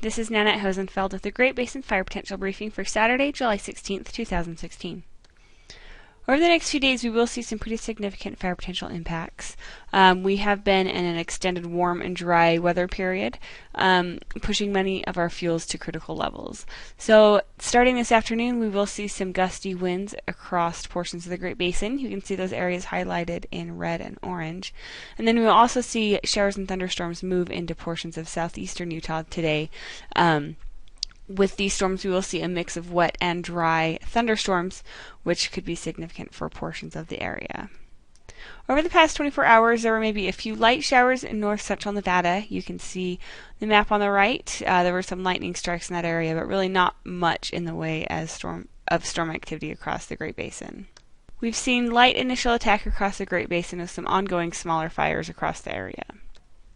this is Nanette Hosenfeld with the Great Basin Fire Potential Briefing for Saturday, July 16th, 2016. Over the next few days, we will see some pretty significant fire potential impacts. We have been in an extended warm and dry weather period, pushing many of our fuels to critical levels. So starting this afternoon, we will see some gusty winds across portions of the Great Basin. You can see those areas highlighted in red and orange. And then we will also see showers and thunderstorms move into portions of southeastern Utah today. With these storms, we will see a mix of wet and dry thunderstorms, which could be significant for portions of the area. Over the past 24 hours, there were maybe a few light showers in north central Nevada. You can see the map on the right. There were some lightning strikes in that area, but really not much in the way of storm activity across the Great Basin. We've seen light initial attack across the Great Basin with some ongoing smaller fires across the area.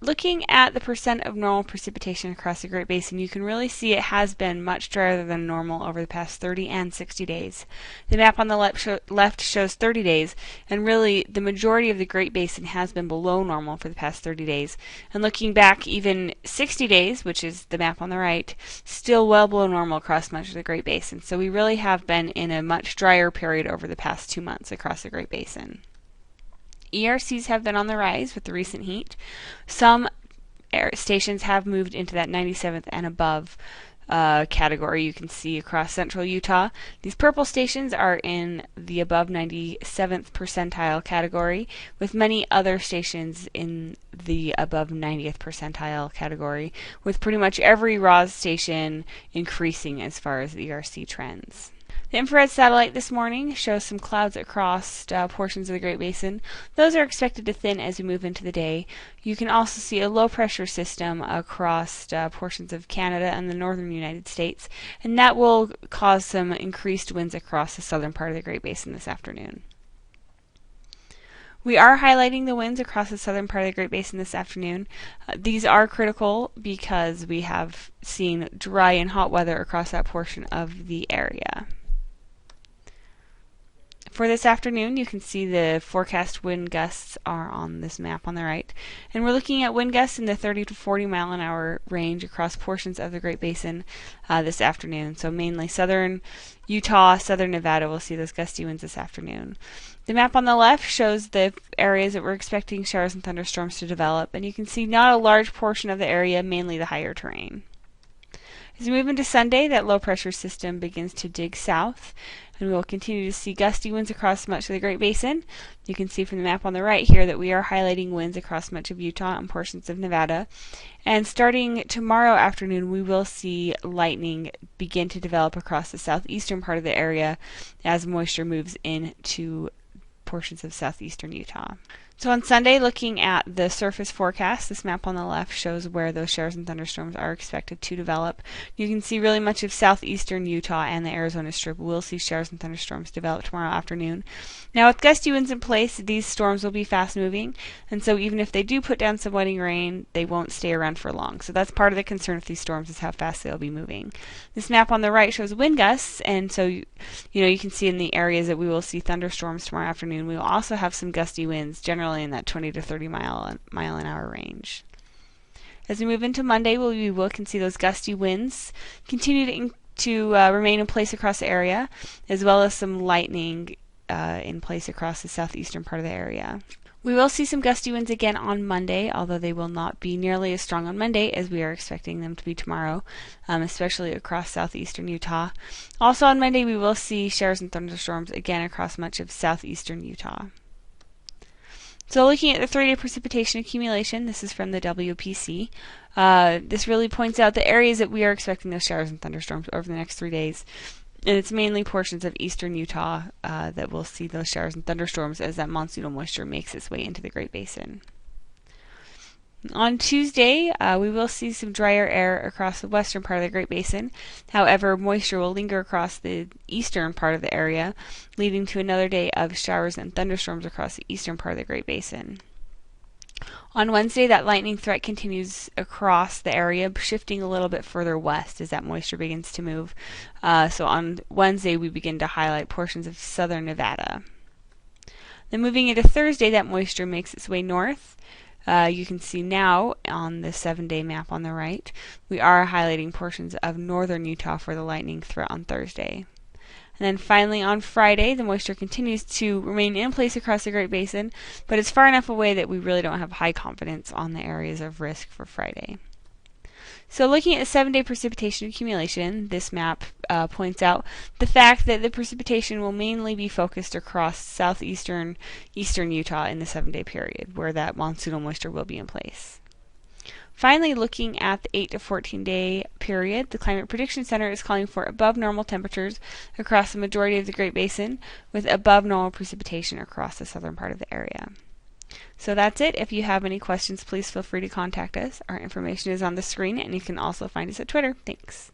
Looking at the percent of normal precipitation across the Great Basin, you can really see it has been much drier than normal over the past 30 and 60 days. The map on the left shows 30 days, and really the majority of the Great Basin has been below normal for the past 30 days. And looking back even 60 days, which is the map on the right, still well below normal across much of the Great Basin. So we really have been in a much drier period over the past 2 months across the Great Basin. ERCs have been on the rise with the recent heat. Some stations have moved into that 97th and above category you can see across central Utah. These purple stations are in the above 97th percentile category, with many other stations in the above 90th percentile category, with pretty much every RAWS station increasing as far as the ERC trends. The infrared satellite this morning shows some clouds across portions of the Great Basin. Those are expected to thin as we move into the day. You can also see a low pressure system across portions of Canada and the northern United States, and that will cause some increased winds across the southern part of the Great Basin this afternoon. We are highlighting the winds across the southern part of the Great Basin this afternoon. These are critical because we have seen dry and hot weather across that portion of the area. For this afternoon, you can see the forecast wind gusts are on this map on the right. And we're looking at wind gusts in the 30 to 40 mile an hour range across portions of the Great Basin this afternoon. So mainly southern Utah, southern Nevada will see those gusty winds this afternoon. The map on the left shows the areas that we're expecting showers and thunderstorms to develop. And you can see not a large portion of the area, mainly the higher terrain. As we move into Sunday, that low pressure system begins to dig south, and we will continue to see gusty winds across much of the Great Basin. You can see from the map on the right here that we are highlighting winds across much of Utah and portions of Nevada. And starting tomorrow afternoon, we will see lightning begin to develop across the southeastern part of the area as moisture moves into portions of southeastern Utah. So on Sunday, looking at the surface forecast, this map on the left shows where those showers and thunderstorms are expected to develop. You can see really much of southeastern Utah and the Arizona Strip will see showers and thunderstorms develop tomorrow afternoon. Now with gusty winds in place, these storms will be fast moving, and so even if they do put down some wetting rain, they won't stay around for long. So that's part of the concern with these storms, is how fast they'll be moving. This map on the right shows wind gusts, and so you can see in the areas that we will see thunderstorms tomorrow afternoon. We will also have some gusty winds, generally in that 20 to 30 mile an hour range. As we move into Monday, we can see those gusty winds continue to remain in place across the area, as well as some lightning in place across the southeastern part of the area. We will see some gusty winds again on Monday, although they will not be nearly as strong on Monday as we are expecting them to be tomorrow, especially across southeastern Utah. Also on Monday, we will see showers and thunderstorms again across much of southeastern Utah. So looking at the 3-day precipitation accumulation, this is from the WPC. This really points out the areas that we are expecting those showers and thunderstorms over the next 3 days. And it's mainly portions of eastern Utah that will see those showers and thunderstorms as that monsoonal moisture makes its way into the Great Basin. On Tuesday, we will see some drier air across the western part of the Great Basin. However, moisture will linger across the eastern part of the area, leading to another day of showers and thunderstorms across the eastern part of the Great Basin. On Wednesday, that lightning threat continues across the area, shifting a little bit further west as that moisture begins to move. So on Wednesday, we begin to highlight portions of southern Nevada. Then moving into Thursday, that moisture makes its way north. You can see now on the 7-day map on the right, we are highlighting portions of northern Utah for the lightning threat on Thursday. And then finally on Friday, the moisture continues to remain in place across the Great Basin, but it's far enough away that we really don't have high confidence on the areas of risk for Friday. So looking at the 7-day precipitation accumulation, this map points out the fact that the precipitation will mainly be focused across southeastern Utah in the 7-day period, where that monsoonal moisture will be in place. Finally, looking at the 8 to 14-day period, the Climate Prediction Center is calling for above normal temperatures across the majority of the Great Basin, with above normal precipitation across the southern part of the area. So that's it. If you have any questions, please feel free to contact us. Our information is on the screen, and you can also find us at Twitter. Thanks.